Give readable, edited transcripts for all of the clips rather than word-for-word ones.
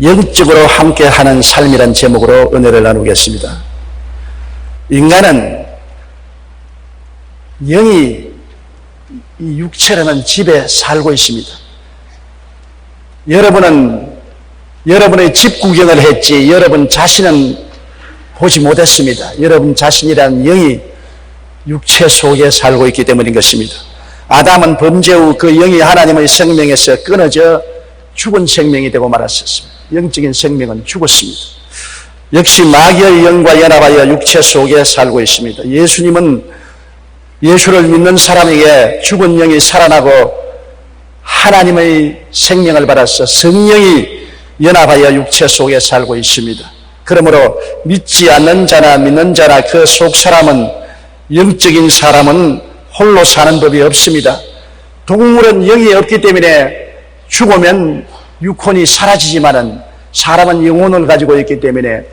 영적으로 함께하는 삶이란 제목으로 은혜를 나누겠습니다. 인간은 영이 이 육체라는 집에 살고 있습니다. 여러분은 여러분의 집 구경을 했지 여러분 자신은 보지 못했습니다. 여러분 자신이란 영이 육체 속에 살고 있기 때문인 것입니다. 아담은 범죄 후 그 영이 하나님의 생명에서 끊어져 죽은 생명이 되고 말았었습니다. 영적인 생명은 죽었습니다. 역시 마귀의 영과 연합하여 육체 속에 살고 있습니다. 예수님은 예수를 믿는 사람에게 죽은 영이 살아나고 하나님의 생명을 받아서 성령이 연합하여 육체 속에 살고 있습니다. 그러므로 믿지 않는 자나 믿는 자나 그 속 사람은, 영적인 사람은 홀로 사는 법이 없습니다. 동물은 영이 없기 때문에 죽으면 육혼이 사라지지만은 사람은 영혼을 가지고 있기 때문에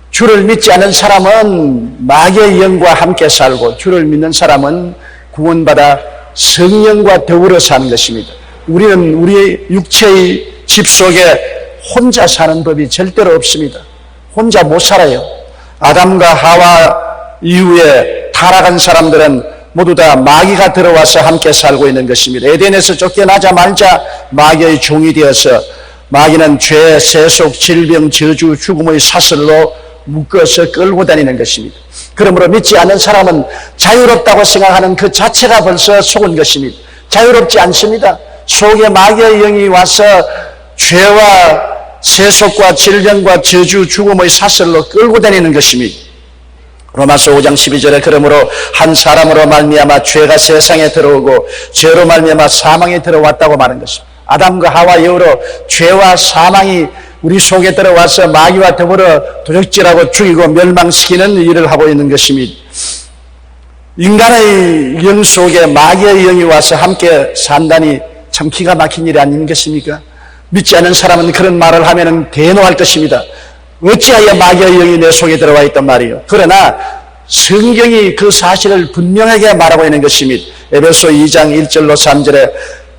주를 믿지 않는 사람은 마귀의 영과 함께 살고 주를 믿는 사람은 구원받아 성령과 더불어 사는 것입니다. 우리는 우리의 육체의 집 속에 혼자 사는 법이 절대로 없습니다. 혼자 못 살아요. 아담과 하와 이후에 타락한 사람들은 모두 다 마귀가 들어와서 함께 살고 있는 것입니다. 에덴에서 쫓겨나자마자 마귀의 종이 되어서 마귀는 죄, 세속, 질병, 저주, 죽음의 사슬로 묶어서 끌고 다니는 것입니다. 그러므로 믿지 않는 사람은 자유롭다고 생각하는 그 자체가 벌써 속은 것입니다. 자유롭지 않습니다. 속에 마귀의 영이 와서 죄와 세속과 질병과 저주, 죽음의 사슬로 끌고 다니는 것입니다. 로마서 5장 12절에 그러므로 한 사람으로 말미암아 죄가 세상에 들어오고 죄로 말미암아 사망에 들어왔다고 말한 것입니다. 아담과 하와 이후로 죄와 사망이 우리 속에 들어와서 마귀와 더불어 도적질하고 죽이고 멸망시키는 일을 하고 있는 것입니다. 인간의 영 속에 마귀의 영이 와서 함께 산다니 참 기가 막힌 일이 아니겠습니까? 믿지 않는 사람은 그런 말을 하면 대노할 것입니다. 어찌하여 마귀의 영이 내 속에 들어와 있단 말이에요. 그러나 성경이 그 사실을 분명하게 말하고 있는 것입니다. 에베소 2장 1절로 3절에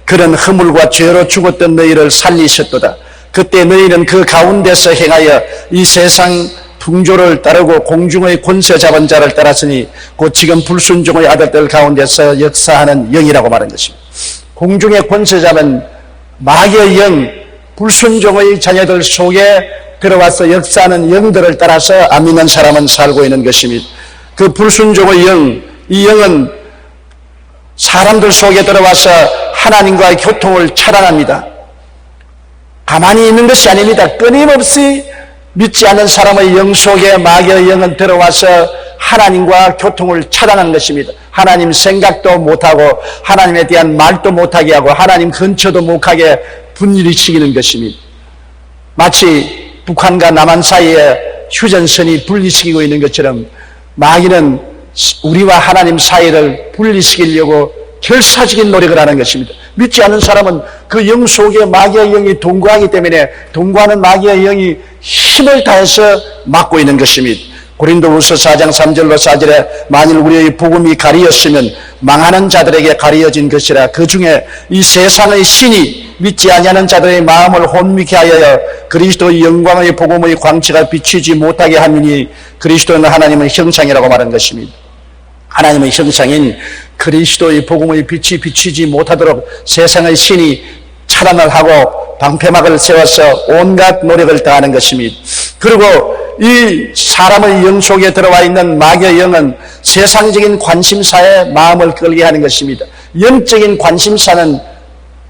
그런 허물과 죄로 죽었던 너희를 살리셨도다. 그때 너희는 그 가운데서 행하여 이 세상 풍조를 따르고 공중의 권세 잡은 자를 따랐으니 곧 지금 불순종의 아들들 가운데서 역사하는 영이라고 말한 것입니다. 공중의 권세 잡은 마귀의 영, 불순종의 자녀들 속에 들어와서 역사하는 영들을 따라서 안 믿는 사람은 살고 있는 것입니다. 그 불순종의 영, 이 영은 사람들 속에 들어와서 하나님과의 교통을 차단합니다. 가만히 있는 것이 아닙니다. 끊임없이 믿지 않는 사람의 영 속에 마귀의 영은 들어와서 하나님과 교통을 차단하는 것입니다. 하나님 생각도 못하고 하나님에 대한 말도 못하게 하고 하나님 근처도 못하게 분리시키는 것입니다. 마치 북한과 남한 사이에 휴전선이 분리시키고 있는 것처럼 마귀는 우리와 하나님 사이를 분리시키려고 결사적인 노력을 하는 것입니다. 믿지 않는 사람은 그 영 속에 마귀의 영이 동거하기 때문에 동거하는 마귀의 영이 힘을 다해서 막고 있는 것입니다. 고린도후서 4장 3절로 4절에 만일 우리의 복음이 가리었으면 망하는 자들에게 가리어진 것이라 그 중에 이 세상의 신이 믿지 아니하는 자들의 마음을 혼미케 하여 그리스도의 영광의 복음의 광채가 비추지 못하게 하느니 그리스도는 하나님의 형상이라고 말한 것입니다. 하나님의 형상인 그리스도의 복음의 빛이 비추지 못하도록 세상의 신이 차단을 하고 방패막을 세워서 온갖 노력을 다하는 것입니다. 그리고 이 사람의 영 속에 들어와 있는 마귀의 영은 세상적인 관심사에 마음을 끌게 하는 것입니다. 영적인 관심사는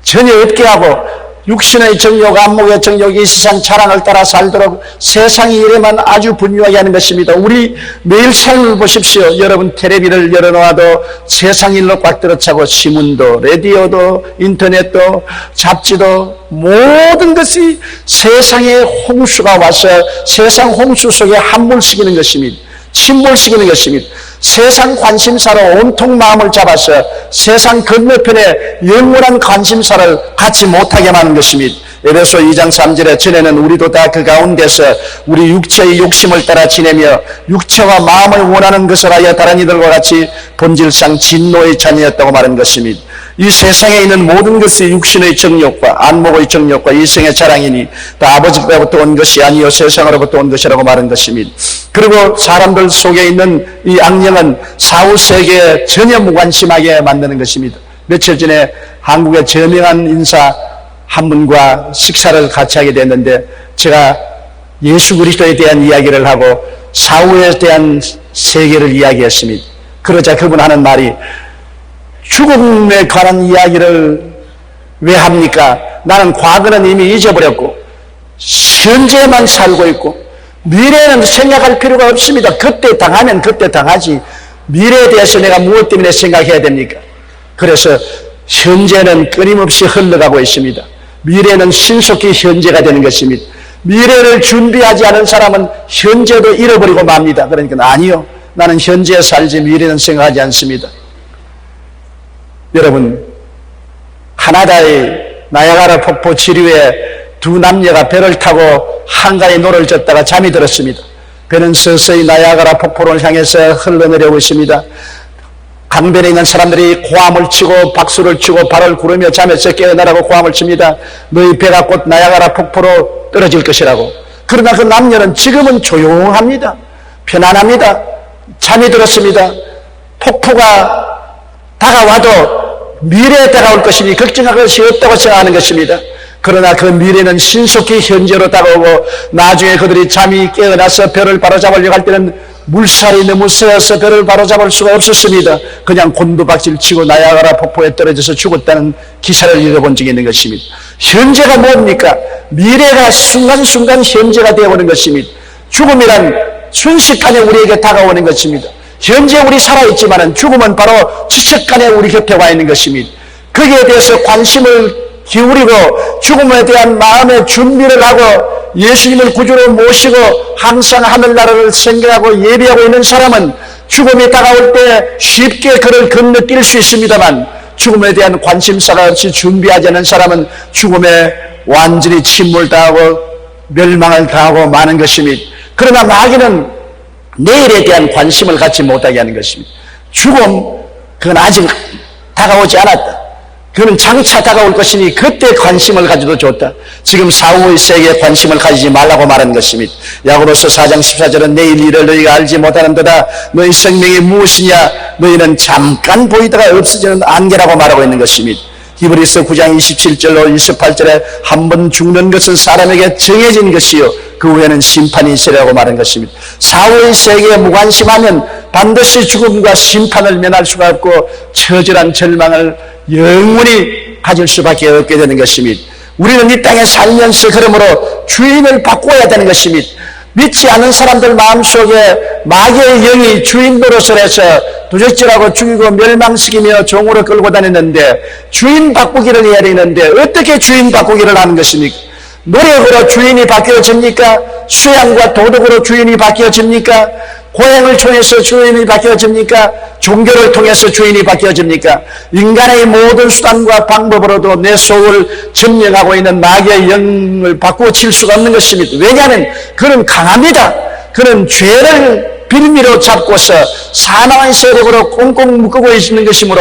전혀 없게 하고 육신의 정욕, 안목의 정욕, 이 세상 자랑을 따라 살도록 세상의 일에만 아주 분유하게 하는 것입니다. 우리 매일 삶을 보십시오. 여러분 텔레비를 열어놓아도 세상 일로 꽉 들어차고 신문도, 라디오도, 인터넷도, 잡지도 모든 것이 세상의 홍수가 와서 세상 홍수 속에 함몰시키는 것입니다. 침몰시키는 것입니다. 세상 관심사로 온통 마음을 잡아서 세상 건너편에 영원한 관심사를 갖지 못하게 하는 것입니다. 에베소 2장 3절에 전에는 우리도 다 그 가운데서 우리 육체의 욕심을 따라 지내며 육체와 마음을 원하는 것을 하여 다른 이들과 같이 본질상 진노의 자녀였다고 말한 것입니다. 이 세상에 있는 모든 것이 육신의 정욕과 안목의 정욕과 이성의 자랑이니 다 아버지로부터 온 것이 아니요 세상으로부터 온 것이라고 말한 것입니다. 그리고 사람들 속에 있는 이 악령은 사후 세계에 전혀 무관심하게 만드는 것입니다. 며칠 전에 한국의 저명한 인사 한 분과 식사를 같이 하게 됐는데 제가 예수 그리스도에 대한 이야기를 하고 사후에 대한 세계를 이야기했습니다. 그러자 그분 하는 말이 죽음에 관한 이야기를 왜 합니까? 나는 과거는 이미 잊어버렸고 현재만 살고 있고 미래는 생각할 필요가 없습니다. 그때 당하면 그때 당하지 미래에 대해서 내가 무엇 때문에 생각해야 됩니까? 그래서 현재는 끊임없이 흘러가고 있습니다. 미래는 신속히 현재가 되는 것입니다. 미래를 준비하지 않은 사람은 현재도 잃어버리고 맙니다. 그러니까 아니요, 나는 현재에 살지 미래는 생각하지 않습니다. 여러분, 카나다의 나야가라 폭포 지류에 두 남녀가 배를 타고 한가에 노를 젓다가 잠이 들었습니다. 배는 서서히 나야가라 폭포를 향해서 흘러내려오고 있습니다. 강변에 있는 사람들이 고함을 치고 박수를 치고 발을 구르며 잠에서 깨어나라고 고함을 칩니다. 너희 배가 곧 나야가라 폭포로 떨어질 것이라고. 그러나 그 남녀는 지금은 조용합니다. 편안합니다. 잠이 들었습니다. 폭포가 다가와도 미래에 다가올 것이니 걱정할 것이 없다고 생각하는 것입니다. 그러나 그 미래는 신속히 현재로 다가오고 나중에 그들이 잠이 깨어나서 배를 바로잡으려고 할 때는 물살이 너무 세어서 배를 바로잡을 수가 없었습니다. 그냥 곤두박질 치고 나야가라 폭포에 떨어져서 죽었다는 기사를 읽어본 적이 있는 것입니다. 현재가 뭡니까? 미래가 순간순간 현재가 되어오는 것입니다. 죽음이란 순식간에 우리에게 다가오는 것입니다. 현재 우리 살아있지만 죽음은 바로 지척간에 우리 곁에 와 있는 것입니다. 거기에 대해서 관심을 기울이고 죽음에 대한 마음의 준비를 하고 예수님을 구주로 모시고 항상 하늘나라를 생각하고 예비하고 있는 사람은 죽음이 다가올 때 쉽게 그를 건너뛸 수 있습니다만 죽음에 대한 관심사가 없이 준비하지 않은 사람은 죽음에 완전히 침몰당하고 멸망을 당하고 마는 것입니다. 그러나 마귀는 내일에 대한 관심을 갖지 못하게 하는 것입니다. 죽음, 그건 아직 다가오지 않았다. 그는 장차 다가올 것이니 그때 관심을 가져도 좋다. 지금 사후의 세계에 관심을 가지지 말라고 말하는 것입니다. 야고보서 4장 14절은 내일 일을 너희가 알지 못하는도다. 너희 생명이 무엇이냐? 너희는 잠깐 보이다가 없어지는 안개라고 말하고 있는 것입니다. 히브리서 9장 27절로 28절에 한 번 죽는 것은 사람에게 정해진 것이요 그 후에는 심판이 있으리라고 말한 것입니다. 사후의 세계에 무관심하면 반드시 죽음과 심판을 면할 수가 없고 처절한 절망을 영원히 가질 수밖에 없게 되는 것입니다. 우리는 이 땅에 살면서 그러므로 주인을 바꿔야 되는 것입니다. 믿지 않는 사람들 마음속에 마귀의 영이 주인 노릇을 해서 도적질하고 죽이고 멸망시키며 종으로 끌고 다녔는데 주인 바꾸기를 해야 되는데 어떻게 주인 바꾸기를 하는 것입니까? 노력으로 주인이 바뀌어집니까? 수양과 도덕으로 주인이 바뀌어집니까? 고행을 통해서 주인이 바뀌어집니까? 종교를 통해서 주인이 바뀌어집니까? 인간의 모든 수단과 방법으로도 내 속을 점령하고 있는 마귀의 영을 바꾸어 칠 수가 없는 것입니다. 왜냐하면 그는 강합니다. 그는 죄를 빌미로 잡고서 사나운 세력으로 꽁꽁 묶고 있는 것이므로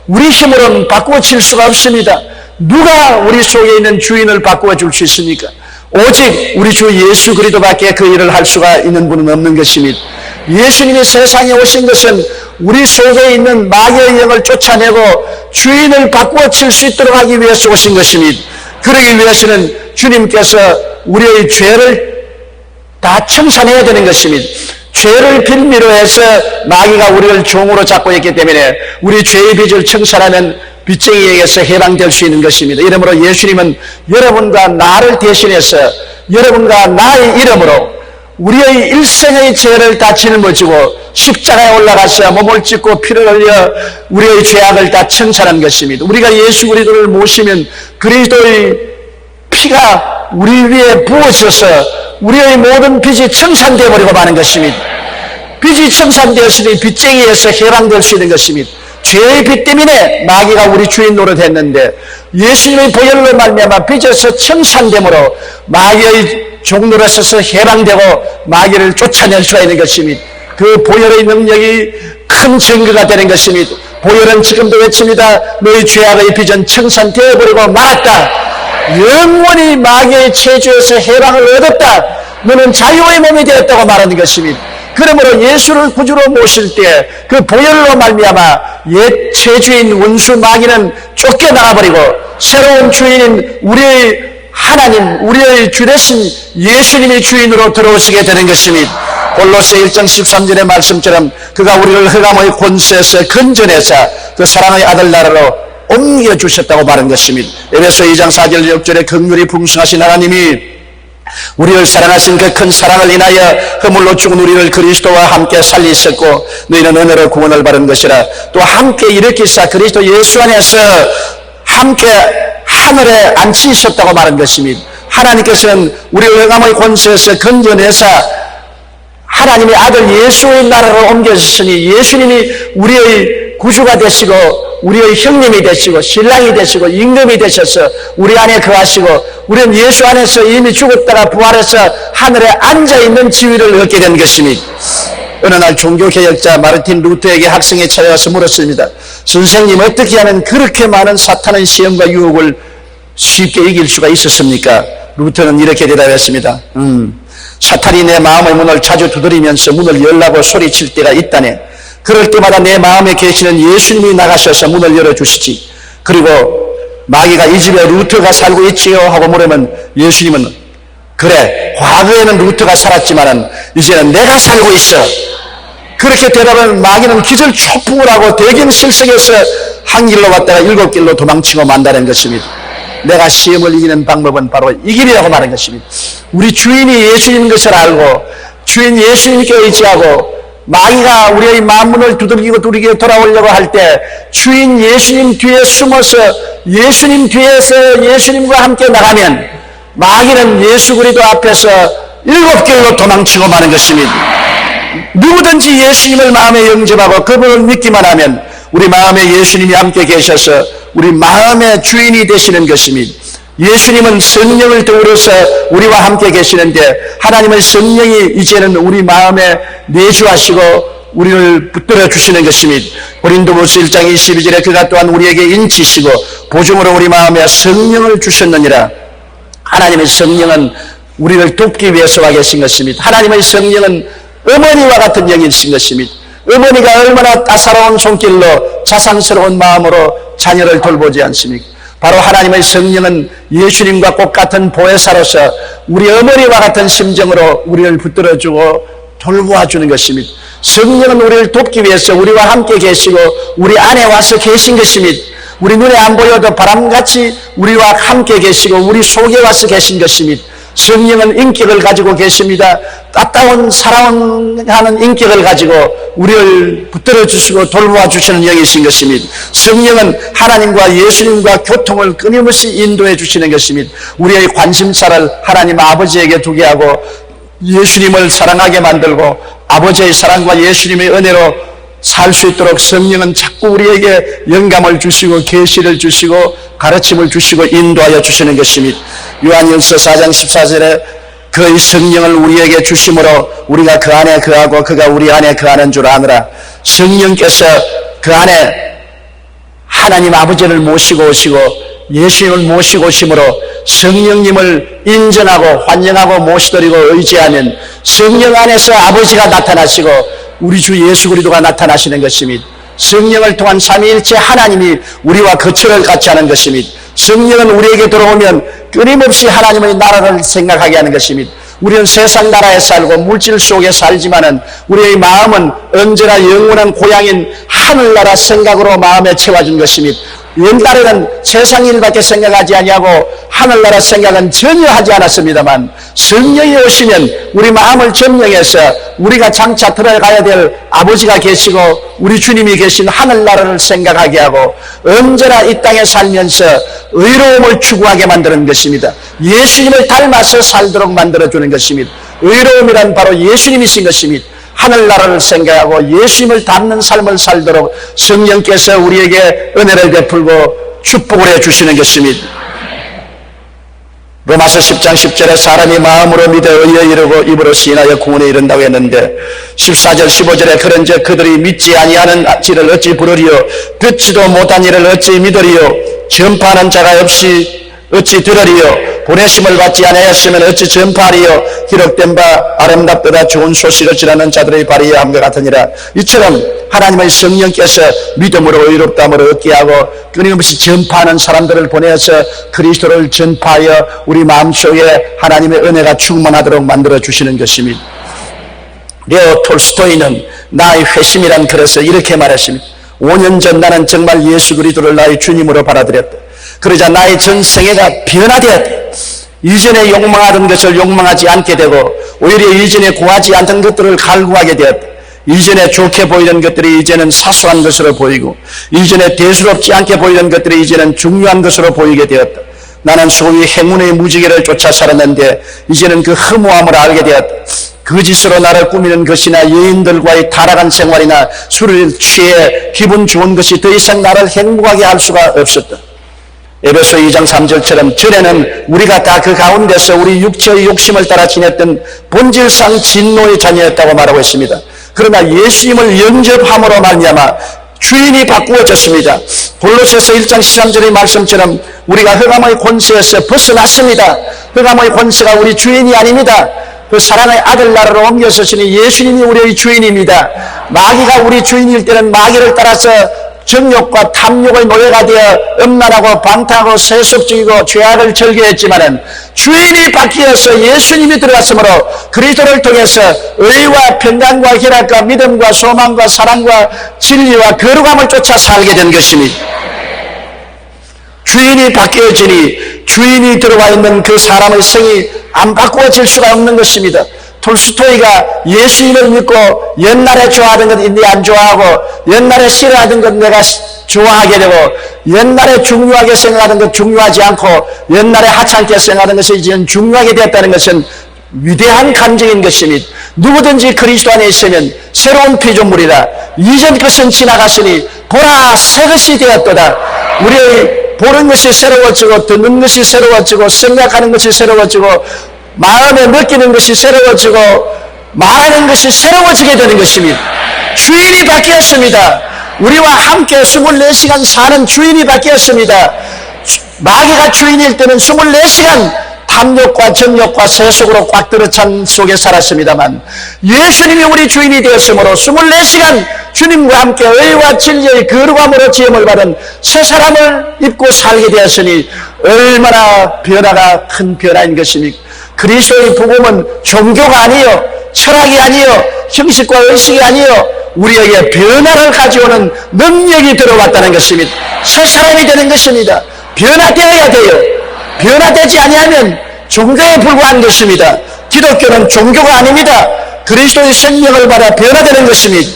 우리 힘으로는 바꾸어 칠 수가 없습니다. 누가 우리 속에 있는 주인을 바꾸어 줄 수 있습니까? 오직 우리 주 예수 그리스도밖에 그 일을 할 수가 있는 분은 없는 것입니다. 예수님이 세상에 오신 것은 우리 속에 있는 마귀의 영을 쫓아내고 주인을 바꾸어 칠 수 있도록 하기 위해서 오신 것입니다. 그러기 위해서는 주님께서 우리의 죄를 다 청산해야 되는 것입니다. 죄를 빌미로 해서 마귀가 우리를 종으로 잡고 있기 때문에 우리 죄의 빚을 청산하면 빚쟁이에게서 해방될 수 있는 것입니다. 이러므로 예수님은 여러분과 나를 대신해서 여러분과 나의 이름으로 우리의 일생의 죄를 다 짊어지고 십자가에 올라가서 몸을 찢고 피를 흘려 우리의 죄악을 다 청산한 것입니다. 우리가 예수 그리스도를 모시면 그리스도의 피가 우리 위에 부어져서 우리의 모든 빚이 청산되어 버리고 마는 것입니다. 빚이 청산되었으니 빚쟁이에서 해방될 수 있는 것입니다. 죄의 빚 때문에 마귀가 우리 주인 노릇했는데 예수님의 보혈로 말미암아 빚어서 청산됨으로 마귀의 종노릇에서 해방되고 마귀를 쫓아낼 수가 있는 것입니다. 그 보혈의 능력이 큰 증거가 되는 것입니다. 보혈은 지금도 외칩니다. 너희 죄악의 빚은 청산되어버리고 말았다. 영원히 마귀의 체주에서 해방을 얻었다. 너는 자유의 몸이 되었다고 말하는 것입니다. 그러므로 예수를 구주로 모실 때 그 보혈로 말미암아 옛 체주인 원수 마귀는 쫓겨나가버리고 새로운 주인인 우리의 하나님, 우리의 주 대신 예수님이 주인으로 들어오시게 되는 것입니다. 골로새 1장 13절의 말씀처럼 그가 우리를 흑암의 권세에서 건져내사 그 사랑의 아들 나라로 옮겨주셨다고 말한 것입니다. 에베소 2장 4절 6절에 긍휼이 풍성하신 하나님이 우리를 사랑하신 그 큰 사랑을 인하여 허물로 죽은 우리를 그리스도와 함께 살리셨고 너희는 은혜로 구원을 받은 것이라. 또 함께 일으키사 그리스도 예수 안에서 함께 하늘에 앉히셨다고 말한 것입니다. 하나님께서는 우리를 흑암의 권세에서 건져내사 하나님의 아들 예수의 나라로 옮겨주셨으니 예수님이 우리의 구주가 되시고 우리의 형님이 되시고 신랑이 되시고 임금이 되셔서 우리 안에 거하시고 우리는 예수 안에서 이미 죽었다가 부활해서 하늘에 앉아있는 지위를 얻게 된 것입니다. 어느 날 종교개혁자 마르틴 루터에게 학생이 찾아와서 물었습니다. 선생님, 어떻게 하면 그렇게 많은 사탄의 시험과 유혹을 쉽게 이길 수가 있었습니까? 루터는 이렇게 대답했습니다. 사탄이 내 마음의 문을 자주 두드리면서 문을 열라고 소리칠 때가 있다네. 그럴 때마다 내 마음에 계시는 예수님이 나가셔서 문을 열어주시지. 그리고 마귀가 이 집에 루터가 살고 있지요? 하고 물으면 예수님은 그래, 과거에는 루터가 살았지만은 이제는 내가 살고 있어. 그렇게 대답하면 마귀는 기절초풍을 하고 대견실석에서 한 길로 갔다가 7길로 도망치고 만다는 것입니다. 내가 시험을 이기는 방법은 바로 이 길이라고 말한 것입니다. 우리 주인이 예수님인 것을 알고 주인 예수님께 의지하고 마귀가 우리의 마음문을 두들기고 돌아오려고 할 때 주인 예수님 뒤에 숨어서 예수님 뒤에서 예수님과 함께 나가면 마귀는 예수 그리스도 앞에서 7길로 도망치고 마는 것입니다. 누구든지 예수님을 마음에 영접하고 그분을 믿기만 하면 우리 마음에 예수님이 함께 계셔서 우리 마음의 주인이 되시는 것입니다. 예수님은 성령을 통해서 우리와 함께 계시는데 하나님의 성령이 이제는 우리 마음에 내주하시고 우리를 붙들어 주시는 것입니다. 고린도후서 1장 22절에 그가 또한 우리에게 인치시고 보증으로 우리 마음에 성령을 주셨느니라. 하나님의 성령은 우리를 돕기 위해서 와 계신 것입니다. 하나님의 성령은 어머니와 같은 영이신 것입니다. 어머니가 얼마나 따사로운 손길로 자상스러운 마음으로 자녀를 돌보지 않습니까? 바로 하나님의 성령은 예수님과 똑같은 보혜사로서 우리 어머니와 같은 심정으로 우리를 붙들어주고 돌보아주는 것입니다. 성령은 우리를 돕기 위해서 우리와 함께 계시고 우리 안에 와서 계신 것입니다. 우리 눈에 안 보여도 바람같이 우리와 함께 계시고 우리 속에 와서 계신 것입니다. 성령은 인격을 가지고 계십니다. 따따운 사랑하는 인격을 가지고 우리를 붙들어 주시고 돌보아 주시는 영이신 것입니다. 성령은 하나님과 예수님과 교통을 끊임없이 인도해 주시는 것입니다. 우리의 관심사를 하나님 아버지에게 두게 하고 예수님을 사랑하게 만들고 아버지의 사랑과 예수님의 은혜로 살 수 있도록 성령은 자꾸 우리에게 영감을 주시고 계시를 주시고 가르침을 주시고 인도하여 주시는 것입니다. 요한일서 4장 14절에 그의 성령을 우리에게 주심으로 우리가 그 안에 거하고 그가 우리 안에 거하는 줄 아느라. 성령께서 그 안에 하나님 아버지를 모시고 오시고 예수님을 모시고 오심으로 성령님을 인정하고 환영하고 모시드리고 의지하면 성령 안에서 아버지가 나타나시고 우리 주 예수 그리스도가 나타나시는 것입니다. 성령을 통한 삼위일체 하나님이 우리와 거처를 같이 하는 것입니다. 성령은 우리에게 들어오면 끊임없이 하나님의 나라를 생각하게 하는 것입니다. 우리는 세상 나라에 살고 물질 속에 살지만은 우리의 마음은 언제나 영원한 고향인 하늘나라 생각으로 마음에 채워준 것입니다. 옛날에는 세상 일밖에 생각하지 아니하고 하늘나라 생각은 전혀 하지 않았습니다만 성령이 오시면 우리 마음을 점령해서 우리가 장차 들어가야 될 아버지가 계시고 우리 주님이 계신 하늘나라를 생각하게 하고 언제나 이 땅에 살면서 의로움을 추구하게 만드는 것입니다. 예수님을 닮아서 살도록 만들어주는 것입니다. 의로움이란 바로 예수님이신 것입니다. 하늘나라를 생각하고 예수님을 닮는 삶을 살도록 성령께서 우리에게 은혜를 베풀고 축복을 해주시는 것입니다. 로마서 10장 10절에 사람이 마음으로 믿어 의에 이르고 입으로 시인하여 구원에 이른다고 했는데 14절 15절에 그런즉 그들이 믿지 아니하는 지를 어찌 부르리요 듣지도 못한 이를 어찌 믿으리요 전파하는 자가 없이 어찌 들으리요 보내심을 받지 아니하였으면 어찌 전파하리요 기록된 바 아름답도다 좋은 소식을 전하는 자들의 발이야 함과 같으니라. 이처럼 하나님의 성령께서 믿음으로 의롭다함을 얻게 하고 끊임없이 전파하는 사람들을 보내서 그리스도를 전파하여 우리 마음속에 하나님의 은혜가 충만하도록 만들어주시는 것입니다. 레오 톨스토이는 나의 회심이란 글에서 이렇게 말했습니다. 5년 전 나는 정말 예수 그리스도를 나의 주님으로 받아들였다. 그러자 나의 전생애가 변화되었다. 이전에 욕망하던 것을 욕망하지 않게 되고 오히려 이전에 구하지 않던 것들을 갈구하게 되었다. 이전에 좋게 보이던 것들이 이제는 사소한 것으로 보이고 이전에 대수롭지 않게 보이던 것들이 이제는 중요한 것으로 보이게 되었다. 나는 소위 행운의 무지개를 쫓아 살았는데 이제는 그 허무함을 알게 되었다. 거짓으로 나를 꾸미는 것이나 여인들과의 타락한 생활이나 술을 취해 기분 좋은 것이 더 이상 나를 행복하게 할 수가 없었다. 에베소 2장 3절처럼 전에는 우리가 다 그 가운데서 우리 육체의 욕심을 따라 지냈던 본질상 진노의 자녀였다고 말하고 있습니다. 그러나 예수님을 영접함으로 말미암아 주인이 바꾸어졌습니다. 골로새서 1장 13절의 말씀처럼 우리가 흑암의 권세에서 벗어났습니다. 흑암의 권세가 우리 주인이 아닙니다. 그 사랑의 아들 나라로 옮겨서시니 예수님이 우리의 주인입니다. 마귀가 우리 주인일 때는 마귀를 따라서 정욕과 탐욕의 노예가 되어 음란하고 방탕하고 세속적이고 죄악을 즐겨했지만은 주인이 바뀌어서 예수님이 들어갔으므로 그리스도를 통해서 의와 평강과 희락과 믿음과 소망과 사랑과 진리와 거룩함을 쫓아 살게 된 것입니다. 주인이 바뀌어지니 주인이 들어와 있는 그 사람의 성이 안 바꾸어질 수가 없는 것입니다. 톨스토이가 예수님을 믿고 옛날에 좋아하던 것 이제 안 좋아하고 옛날에 싫어하던 것 내가 좋아하게 되고 옛날에 중요하게 생각하던 것 중요하지 않고 옛날에 하찮게 생각하던 것이 이제는 중요하게 되었다는 것은 위대한 감정인 것입니다. 누구든지 그리스도 안에 있으면 새로운 피조물이라 이전 것은 지나갔으니 보라 새 것이 되었도다. 우리의 보는 것이 새로워지고 듣는 것이 새로워지고 생각하는 것이 새로워지고 마음에 느끼는 것이 새로워지고 말하는 것이 새로워지게 되는 것입니다. 주인이 바뀌었습니다. 우리와 함께 24시간 사는 주인이 바뀌었습니다. 마귀가 주인일 때는 24시간 탐욕과 정욕과 세속으로 꽉 들어찬 속에 살았습니다만 예수님이 우리 주인이 되었으므로 24시간 주님과 함께 의와 진리의 거룩함으로 지음을 받은 새 사람을 입고 살게 되었으니 얼마나 변화가 큰 변화인 것입니까? 그리스도의 복음은 종교가 아니요 철학이 아니요 형식과 의식이 아니요 우리에게 변화를 가져오는 능력이 들어왔다는 것입니다. 새 사람이 되는 것입니다. 변화되어야 돼요. 변화되지 아니하면 종교에 불과한 것입니다. 기독교는 종교가 아닙니다. 그리스도의 생명을 받아 변화되는 것입니다.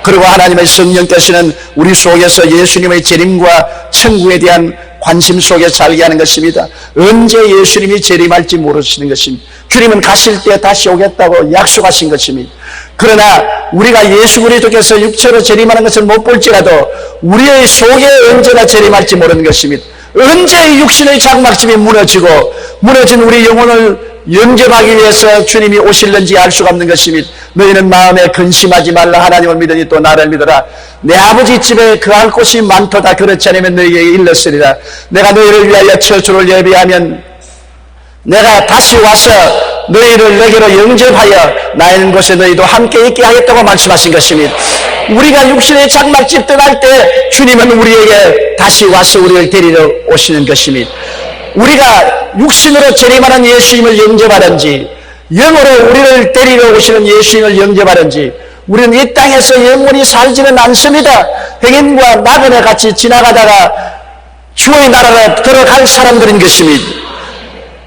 그리고 하나님의 성령께서는 우리 속에서 예수님의 재림과 천국에 대한 관심 속에 살게 하는 것입니다. 언제 예수님이 재림할지 모르시는 것입니다. 주님은 가실 때 다시 오겠다고 약속하신 것입니다. 그러나 우리가 예수 그리스도께서 육체로 재림하는 것을 못 볼지라도 우리의 속에 언제나 재림할지 모르는 것입니다. 언제 육신의 장막심이 무너지고 무너진 우리 영혼을 영접하기 위해서 주님이 오실는지 알 수가 없는 것입니다. 너희는 마음에 근심하지 말라. 하나님을 믿으니 또 나를 믿어라. 내 아버지 집에 거할 곳이 많도다. 그렇지 않으면 너희에게 일렀으리라. 내가 너희를 위하여 처소를 예비하면 내가 다시 와서 너희를 내게로 영접하여 나 있는 곳에 너희도 함께 있게 하겠다고 말씀하신 것입니다. 우리가 육신의 장막집 떠날 때 주님은 우리에게 다시 와서 우리를 데리러 오시는 것입니다. 우리가 육신으로 재림하는 예수님을 영접하든지 영으로 우리를 데리러 오시는 예수님을 영접하든지 우리는 이 땅에서 영원히 살지는 않습니다. 행인과 나그네 같이 지나가다가 주의 나라로 들어갈 사람들인 것입니다.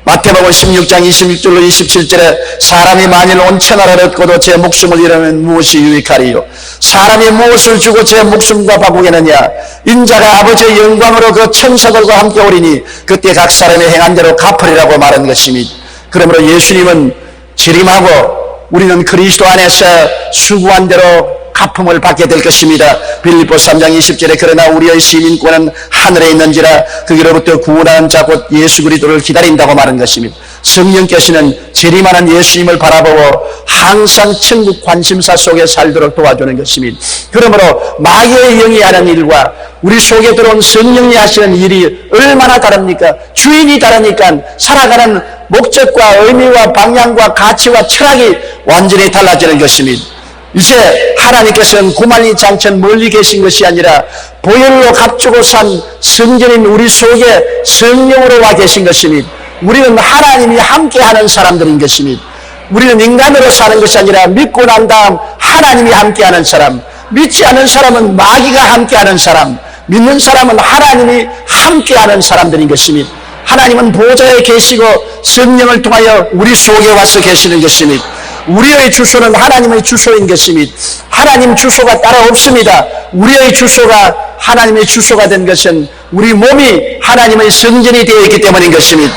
마태복음 16장 26절로 27절에 사람이 만일 온 천하를 얻고도 제 목숨을 잃으면 무엇이 유익하리요? 사람이 무엇을 주고 제 목숨과 바꾸겠느냐? 인자가 아버지의 영광으로 그 천사들과 함께 오리니 그때 각 사람의 행한 대로 갚으리라고 말한 것입니다. 그러므로 예수님은 재림하고 우리는 그리스도 안에서 수고한 대로 갚음을 받게 될 것입니다. 빌립보 3장 20절에 그러나 우리의 시민권은 하늘에 있는지라 거기로부터 구원하는 자 곧 예수 그리스도를 기다린다고 말한 것입니다. 성령께서는 재림하는 예수님을 바라보고 항상 천국 관심사 속에 살도록 도와주는 것입니다. 그러므로 마귀의 영이 하는 일과 우리 속에 들어온 성령이 하시는 일이 얼마나 다릅니까? 주인이 다르니까 살아가는 목적과 의미와 방향과 가치와 철학이 완전히 달라지는 것입니다. 이제 하나님께서는 고만리 장천 멀리 계신 것이 아니라 보혈로 값주고 산 성전인 우리 속에 성령으로 와 계신 것입니다. 우리는 하나님이 함께하는 사람들인 것입니다. 우리는 인간으로 사는 것이 아니라 믿고 난 다음 하나님이 함께하는 사람, 믿지 않는 사람은 마귀가 함께하는 사람, 믿는 사람은 하나님이 함께하는 사람들인 것입니다. 하나님은 보좌에 계시고 성령을 통하여 우리 속에 와서 계시는 것입니다. 우리의 주소는 하나님의 주소인 것입니다. 하나님 주소가 따로 없습니다. 우리의 주소가 하나님의 주소가 된 것은 우리 몸이 하나님의 성전이 되어 있기 때문인 것입니다.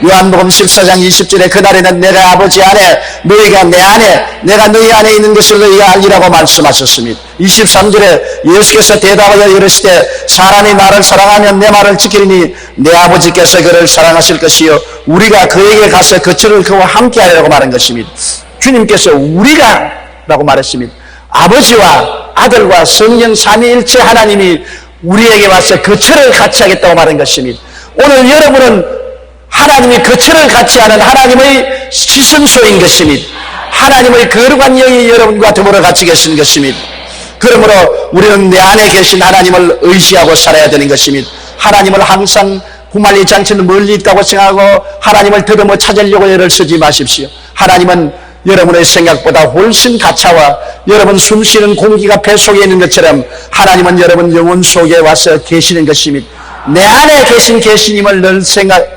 요한복음 14장 20절에 그날에는 내가 아버지 안에 너희가 내 안에 내가 너희 안에 있는 것을 너희가 알리라고 말씀하셨습니다. 23절에 예수께서 대답하여 이르시되 사람이 나를 사랑하면 내 말을 지키리니 내 아버지께서 그를 사랑하실 것이요 우리가 그에게 가서 그처를 그와 함께하리라고 말한 것입니다. 주님께서 우리가 라고 말했습니다. 아버지와 아들과 성령 삼위일체 하나님이 우리에게 와서 그처를 같이 하겠다고 말한 것입니다. 오늘 여러분은 하나님이 그처를 같이 하는 하나님의 지성소인 것입니다. 하나님의 거룩한 영이 여러분과 더불어 같이 계신 것입니다. 그러므로 우리는 내 안에 계신 하나님을 의지하고 살아야 되는 것입니다. 하나님을 항상 구만리 장치는 멀리 있다고 생각하고 하나님을 더듬어 찾으려고 애를 쓰지 마십시오. 하나님은 여러분의 생각보다 훨씬 가차와 여러분 숨쉬는 공기가 배 속에 있는 것처럼 하나님은 여러분 영혼 속에 와서 계시는 것입니다. 내 안에 계신 계시님을 늘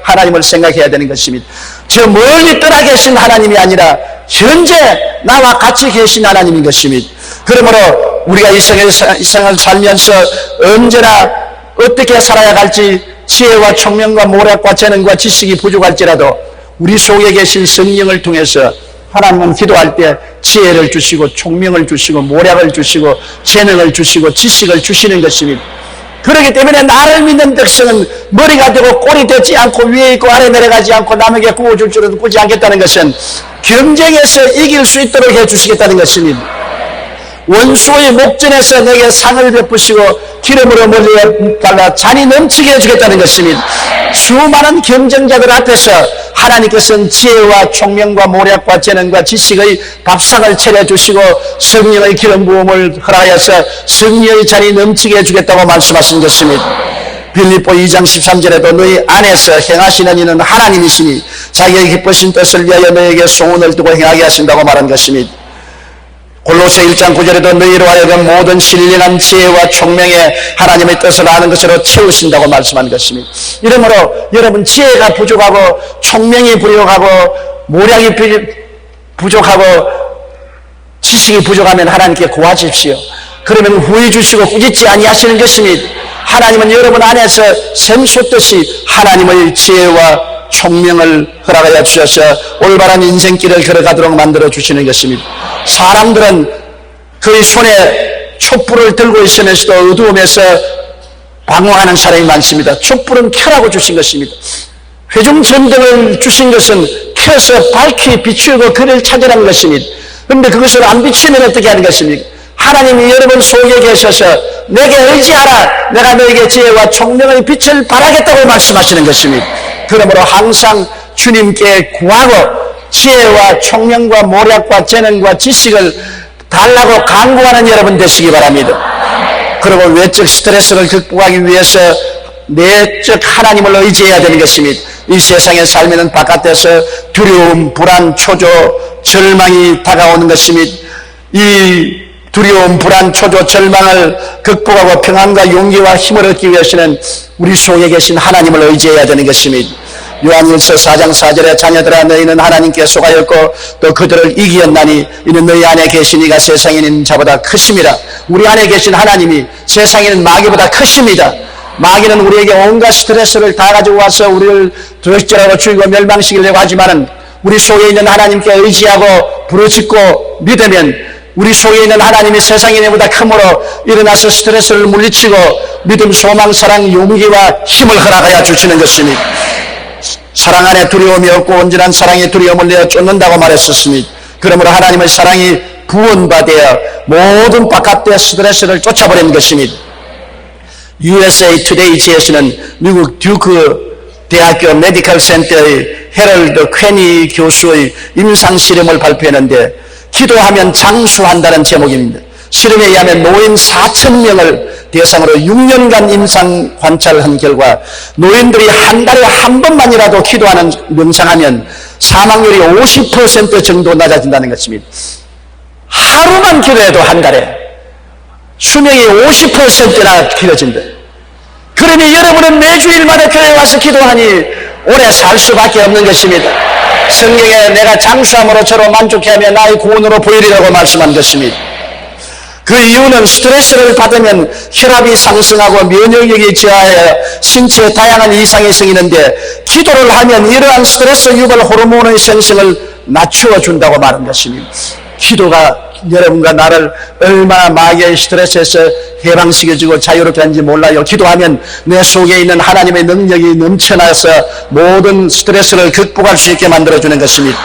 하나님을 생각해야 되는 것입니다. 저 멀리 떠나 계신 하나님이 아니라 현재 나와 같이 계신 하나님인 것입니다. 그러므로 우리가 이 생을 살면서 언제나 어떻게 살아야 할지 지혜와 총명과 모략과 재능과 지식이 부족할지라도 우리 속에 계신 성령을 통해서 하나님은 기도할 때 지혜를 주시고 총명을 주시고 모략을 주시고 재능을 주시고 지식을 주시는 것입니다. 그렇기 때문에 나를 믿는 백성은 머리가 되고 꼴이 되지 않고 위에 있고 아래 내려가지 않고 남에게 구워줄 줄은 꾸지 않겠다는 것은 경쟁에서 이길 수 있도록 해주시겠다는 것입니다. 원수의 목전에서 내게 상을 베푸시고 기름으로 멀리 발라 잔이 넘치게 해주겠다는 것입니다. 수많은 경쟁자들 앞에서 하나님께서는 지혜와 총명과 모략과 재능과 지식의 밥상을 차려주시고 성령의 기름 부음을 허락하여서 승리의 잔이 넘치게 해주겠다고 말씀하신 것입니다. 빌립보 2장 13절에도 너희 안에서 행하시는 이는 하나님이시니 자기의 기쁘신 뜻을 위하여 너에게 소원을 두고 행하게 하신다고 말한 것입니다. 골로새 1장 9절에도 너희로 하여금 모든 신령한 지혜와 총명에 하나님의 뜻을 아는 것으로 채우신다고 말씀한 것입니다. 이러므로 여러분 지혜가 부족하고 총명이 부족하고 모략이 부족하고 지식이 부족하면 하나님께 구하십시오. 그러면 후회 주시고 꾸짖지 아니하시는 것입니다. 하나님은 여러분 안에서 샘솟듯이 하나님의 지혜와 총명을 허락하여 주셔서 올바른 인생길을 걸어가도록 만들어 주시는 것입니다. 사람들은 그의 손에 촛불을 들고 있으면서도 어두움에서 방황하는 사람이 많습니다. 촛불은 켜라고 주신 것입니다. 회중전등을 주신 것은 켜서 밝히 비추고 그를 찾으라는 것입니다. 그런데 그것을 안 비추면 어떻게 하는 것입니까? 하나님이 여러분 속에 계셔서 내게 의지하라, 내가 너에게 지혜와 총명의 빛을 발하겠다고 말씀하시는 것입니다. 그러므로 항상 주님께 구하고 지혜와 총명과 모략과 재능과 지식을 달라고 간구하는 여러분 되시기 바랍니다. 그리고 외적 스트레스를 극복하기 위해서 내적 하나님을 의지해야 되는 것입니다. 이 세상에 살면은 바깥에서 두려움, 불안, 초조, 절망이 다가오는 것입니다. 이 두려움, 불안, 초조, 절망을 극복하고 평안과 용기와 힘을 얻기 위해서는 우리 속에 계신 하나님을 의지해야 되는 것입니다. 요한일서 4장 4절에 자녀들아 너희는 하나님께 속하였고 또 그들을 이기었나니 이는 너희 안에 계신 이가 세상에 있는 자보다 크심이라. 우리 안에 계신 하나님이 세상에 있는 마귀보다 크십니다. 마귀는 우리에게 온갖 스트레스를 다 가지고 와서 우리를 도적질하고 죽이고 멸망시키려고 하지만은 우리 속에 있는 하나님께 의지하고 부르짖고 믿으면 우리 속에 있는 하나님이 세상의 내보다 크므로 일어나서 스트레스를 물리치고 믿음, 소망, 사랑, 용기와 힘을 허락하여 주시는 것이니 사랑 안에 두려움이 없고 온전한 사랑의 두려움을 내어 쫓는다고 말했었으니 그러므로 하나님의 사랑이 부원받아 모든 바깥의 스트레스를 쫓아버리는 것입니다. USA Today지에서는 미국 듀크 대학교 메디컬 센터의 헤럴드 퀘니 교수의 임상 실험을 발표했는데 기도하면 장수한다는 제목입니다. 실험에 의하면 노인 4,000명을 대상으로 6년간 임상 관찰을 한 결과 노인들이 한 달에 한 번만이라도 기도하는 명상하면 사망률이 50% 정도 낮아진다는 것입니다. 하루만 기도해도 한 달에 수명이 50%나 길어진다. 그러니 여러분은 매주일마다 교회에 와서 기도하니 오래 살 수밖에 없는 것입니다. 성경에 내가 장수함으로 저로 만족해하며 나의 구원으로 보이리라고 말씀한 것입니다. 그 이유는 스트레스를 받으면 혈압이 상승하고 면역력이 저하해 신체에 다양한 이상이 생기는데 기도를 하면 이러한 스트레스 유발 호르몬의 생성을 낮추어 준다고 말한 것입니다. 기도가 여러분과 나를 얼마나 마귀의 스트레스에서 해방시켜주고 자유롭게 하는지 몰라요. 기도하면 내 속에 있는 하나님의 능력이 넘쳐나서 모든 스트레스를 극복할 수 있게 만들어주는 것입니다.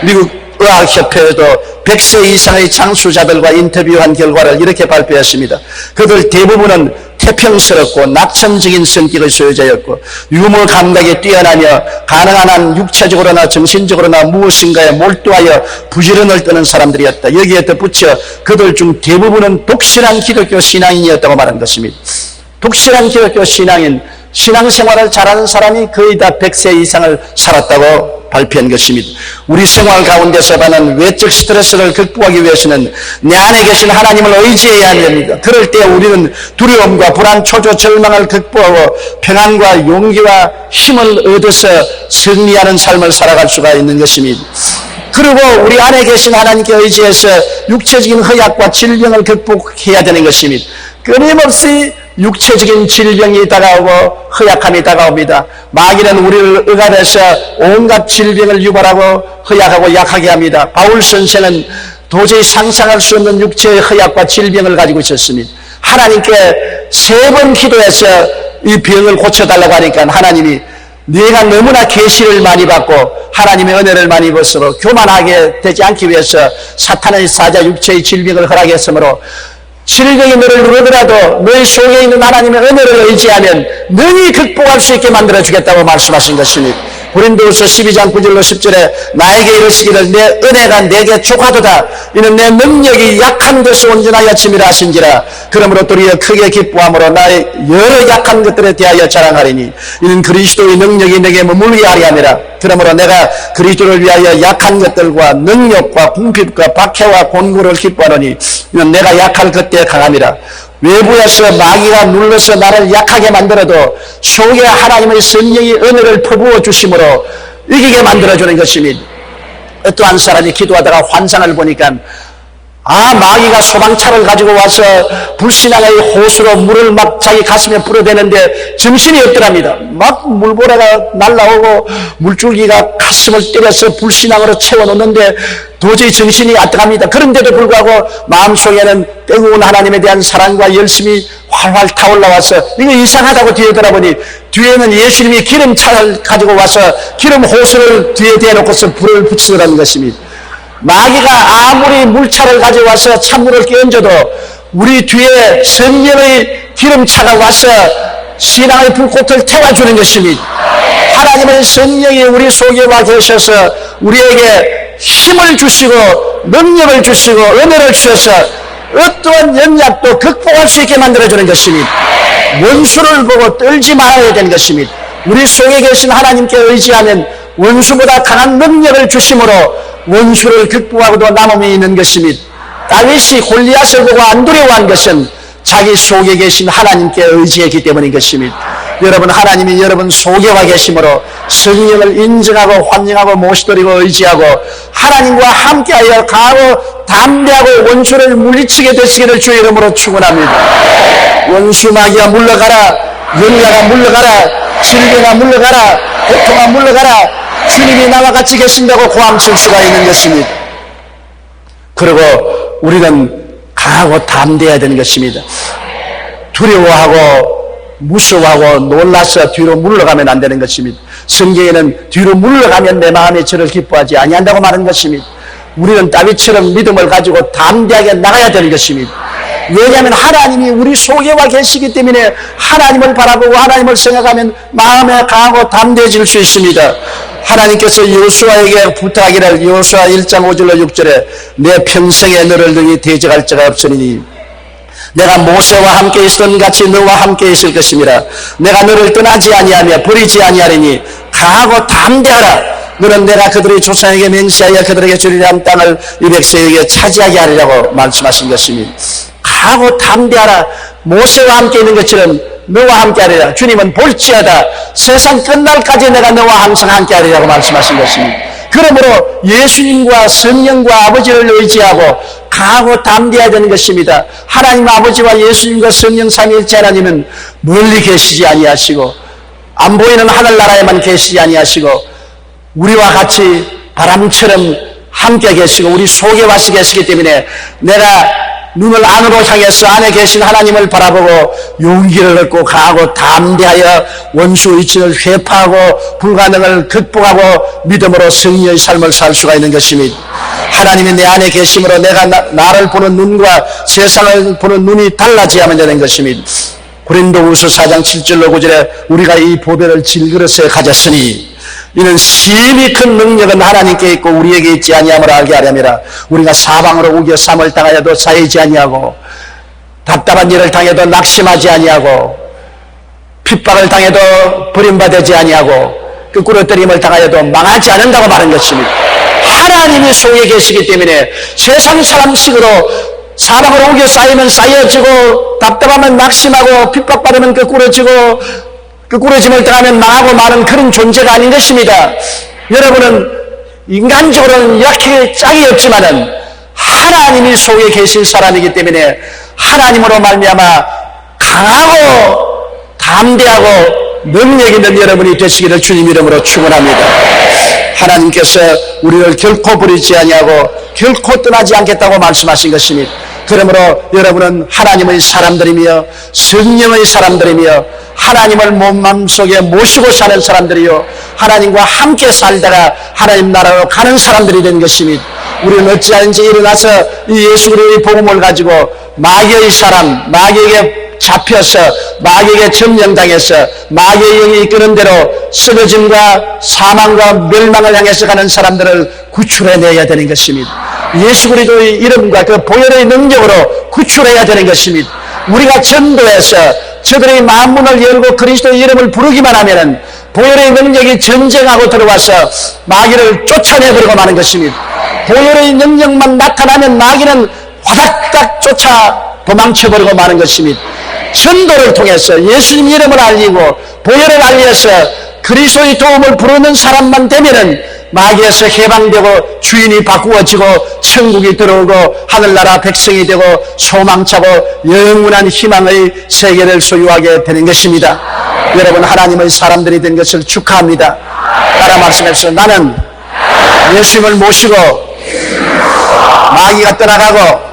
미국 의학협회에도 100세 이상의 장수자들과 인터뷰한 결과를 이렇게 발표했습니다. 그들 대부분은 태평스럽고 낙천적인 성격의 소유자였고 유머 감각이 뛰어나며 가능한 한 육체적으로나 정신적으로나 무엇인가에 몰두하여 부지런을 떠는 사람들이었다. 여기에 덧붙여 그들 중 대부분은 독실한 기독교 신앙인이었다고 말한 것입니다. 독실한 기독교 신앙인, 신앙생활을 잘하는 사람이 거의 다 100세 이상을 살았다고 발표한 것입니다. 우리 생활 가운데서 받는 외적 스트레스를 극복하기 위해서는 내 안에 계신 하나님을 의지해야 합니다. 그럴 때 우리는 두려움과 불안, 초조, 절망을 극복하고 평안과 용기와 힘을 얻어서 승리하는 삶을 살아갈 수가 있는 것입니다. 그리고 우리 안에 계신 하나님께 의지해서 육체적인 허약과 질병을 극복해야 되는 것입니다. 끊임없이 육체적인 질병이 다가오고 허약함이 다가옵니다. 마귀는 우리를 억압해서 온갖 질병을 유발하고 허약하고 약하게 합니다. 바울 선생은 도저히 상상할 수 없는 육체의 허약과 질병을 가지고 있었습니다. 하나님께 3번 기도해서 이 병을 고쳐달라고 하니까 하나님이 네가 너무나 계시를 많이 받고 하나님의 은혜를 많이 입었으므로 교만하게 되지 않기 위해서 사탄의 사자 육체의 질병을 허락했으므로 질병이 너를 누르더라도 너희 속에 있는 하나님의 은혜를 의지하면 능히 극복할 수 있게 만들어주겠다고 말씀하신 것입니다. 고린도후서 12장 9절로 10절에 나에게 이르시기를 내 은혜가 내게 족하도다. 이는 내 능력이 약한 데서 온전하여 침이라 하신지라. 그러므로 도리어 크게 기뻐함으로 나의 여러 약한 것들에 대하여 자랑하리니 이는 그리스도의 능력이 내게 머물게 하리 함이라. 그러므로 내가 그리스도를 위하여 약한 것들과 능력과 궁핍과 박해와 곤고를 기뻐하노니 이는 내가 약할 그때에 강함이라. 외부에서 마귀가 눌러서 나를 약하게 만들어도 속에 하나님의 성령이 은혜를 퍼부어 주심으로 이기게 만들어주는 것입니다. 어떠한 사람이 기도하다가 환상을 보니까 마귀가 소방차를 가지고 와서 불신앙의 호수로 물을 막 자기 가슴에 뿌려대는데 정신이 없더랍니다. 막 물보라가 날라오고 물줄기가 가슴을 때려서 불신앙으로 채워놓는데 도저히 정신이 아득합니다. 그런데도 불구하고 마음속에는 뜨거운 하나님에 대한 사랑과 열심이 활활 타올라와서 이거 이상하다고 뒤에 돌아보니 뒤에는 예수님이 기름차를 가지고 와서 기름 호수를 뒤에 대놓고서 불을 붙이더라는 것입니다. 마귀가 아무리 물차를 가져와서 찬물을 끼얹어도 우리 뒤에 성령의 기름차가 와서 신앙의 불꽃을 태워주는 것입니다. 하나님의 성령이 우리 속에 와 계셔서 우리에게 힘을 주시고 능력을 주시고 은혜를 주셔서 어떠한 연약도 극복할 수 있게 만들어주는 것입니다. 원수를 보고 떨지 말아야 되는 것입니다. 우리 속에 계신 하나님께 의지하면 원수보다 강한 능력을 주심으로 원수를 극복하고도 남음이 있는 것입니다. 다윗이 골리앗을 보고 안 두려워한 것은 자기 속에 계신 하나님께 의지했기 때문인 것입니다. 여러분, 하나님이 여러분 속에 와 계심으로 성령을 인정하고 환영하고 모시드리고 의지하고 하나님과 함께하여 강하고 담대하고 원수를 물리치게 되시기를 주의 이름으로 축원합니다. 원수 마귀야 물러가라, 연가가 물러가라, 질병아 물러가라, 고통아 물러가라. 주님이 나와 같이 계신다고 고함칠 수가 있는 것입니다. 그리고 우리는 강하고 담대해야 되는 것입니다. 두려워하고 무서워하고 놀라서 뒤로 물러가면 안 되는 것입니다. 성경에는 뒤로 물러가면 내 마음이 저를 기뻐하지 아니한다고 말하는 것입니다. 우리는 다윗처럼 믿음을 가지고 담대하게 나가야 되는 것입니다. 왜냐하면 하나님이 우리 속에 와 계시기 때문에 하나님을 바라보고 하나님을 생각하면 마음에 강하고 담대해질 수 있습니다. 하나님께서 여호수아에게 부탁하기를 여호수아 1장 5절로 6절에 내 평생에 너를 등이 대적할 자가 없으니 내가 모세와 함께 있었던 같이 너와 함께 있을 것입니다. 내가 너를 떠나지 아니하며 버리지 아니하리니 강하고 담대하라. 너는 내가 그들의 조상에게 맹세하여 그들에게 주리라 한 땅을 이 백성에게 차지하게 하리라고 말씀하신 것입니다. 강하고 담대하라. 모세와 함께 있는 것처럼 너와 함께 하리라. 주님은 볼지어다 세상 끝날까지 내가 너와 항상 함께 하리라고 말씀하신 것입니다. 그러므로 예수님과 성령과 아버지를 의지하고 강하고 담대해야 되는 것입니다. 하나님 아버지와 예수님과 성령 삼위일체 하나님은 멀리 계시지 아니하시고 안 보이는 하늘나라에만 계시지 아니하시고 우리와 같이 바람처럼 함께 계시고 우리 속에 와서 계시기 때문에 내가 눈을 안으로 향해서 안에 계신 하나님을 바라보고 용기를 얻고 강하고 담대하여 원수 위친을 회파하고 불가능을 극복하고 믿음으로 승리의 삶을 살 수가 있는 것입니다. 하나님이 내 안에 계심으로 내가 나를 보는 눈과 세상을 보는 눈이 달라져야만 되는 것입니다. 고린도후서 4장 7절로 9절에 우리가 이 보배를 질그릇에 가졌으니 이는 심히 큰 능력은 하나님께 있고 우리에게 있지 아니함을 알게 하려니라. 우리가 사방으로 우겨 삼을 당하여도 쌓이지 아니하고 답답한 일을 당해도 낙심하지 아니하고 핍박을 당해도 버림받지 아니하고 끄꾸러뜨림을 당하여도 망하지 않는다고 말한 것입니다. 하나님이 속에 계시기 때문에 세상 사람식으로 사방으로 우겨 쌓이면 쌓여지고 답답하면 낙심하고 핍박받으면 끄꾸러짐을 당하면 망하고 마는 그런 존재가 아닌 것입니다. 여러분은 인간적으로는 이렇게 짝이 없지만은 하나님이 속에 계신 사람이기 때문에 하나님으로 말미암아 강하고 담대하고 능력 있는 여러분이 되시기를 주님 이름으로 축원합니다. 하나님께서 우리를 결코 버리지 아니하고 결코 떠나지 않겠다고 말씀하신 것입니다. 그러므로 여러분은 하나님의 사람들이며 성령의 사람들이며 하나님을 마음속에 모시고 사는 사람들이요 하나님과 함께 살다가 하나님 나라로 가는 사람들이 된 것입니다. 우리는 어찌하든지 일어나서 이 예수 그리스도의 복음을 가지고 마귀의 사람, 마귀에게 잡혀서 마귀에게 점령당해서 마귀의 영이 이끄는 대로 쓰러짐과 사망과 멸망을 향해서 가는 사람들을 구출해내야 되는 것입니다. 예수 그리스도의 이름과 그 보혈의 능력으로 구출해야 되는 것입니다. 우리가 전도해서 저들의 마음문을 열고 그리스도의 이름을 부르기만 하면은 보혈의 능력이 전쟁하고 들어와서 마귀를 쫓아내버리고 마는 것입니다. 보혈의 능력만 나타나면 마귀는 화닥닥 쫓아 도망쳐버리고 마는 것입니다. 전도를 통해서 예수님 이름을 알리고 보혈을 알려서 그리스도의 도움을 부르는 사람만 되면은 마귀에서 해방되고 주인이 바꾸어지고 천국이 들어오고 하늘나라 백성이 되고 소망차고 영원한 희망의 세계를 소유하게 되는 것입니다. 여러분 하나님의 사람들이 된 것을 축하합니다. 따라 말씀해서 나는 예수님을 모시고 마귀가 떠나가고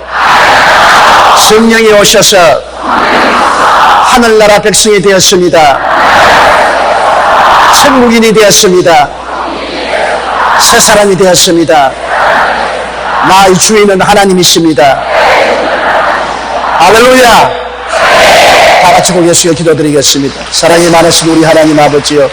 성령이 오셔서 하늘나라 백성이 되었습니다. 천국인이 되었습니다. 새 사람이 되었습니다. 나의 주인은 하나님이십니다. 할렐루야. 다 같이 고개 숙여 기도드리겠습니다. 사랑이 많으신 우리 하나님 아버지요,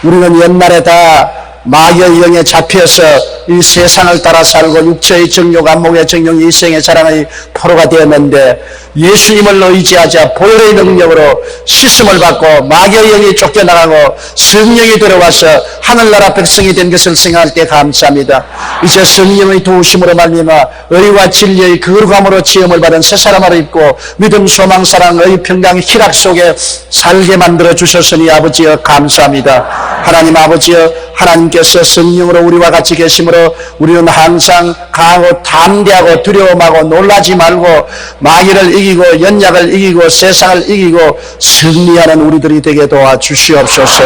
우리는 옛날에 다 마귀의 영에 잡혀서 이 세상을 따라 살고 육체의 정욕, 안목의 정욕, 일생의 사랑의 포로가 되었는데 예수님을 의지하자 보혈의 능력으로 씻음을 받고 마귀의 영이 쫓겨나가고 성령이 들어와서 하늘나라 백성이 된 것을 생각할 때 감사합니다. 이제 성령의 도우심으로 말미암아 의와 진리의 거룩함으로 체험을 받은 새 사람을 입고 믿음, 소망, 사랑, 의, 평강, 희락 속에 살게 만들어 주셨으니 아버지여 감사합니다. 하나님 아버지여, 하나님께서 성령으로 우리와 같이 계심으로 우리는 항상 강하고 담대하고 두려움하고 놀라지 말고 마귀를 이기고 연약을 이기고 세상을 이기고 승리하는 우리들이 되게 도와주시옵소서.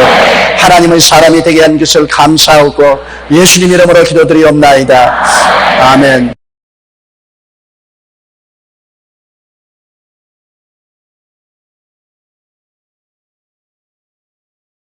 하나님의 사람이 되게 한 것을 감사하고 예수님 이름으로 기도드리옵나이다. 아멘.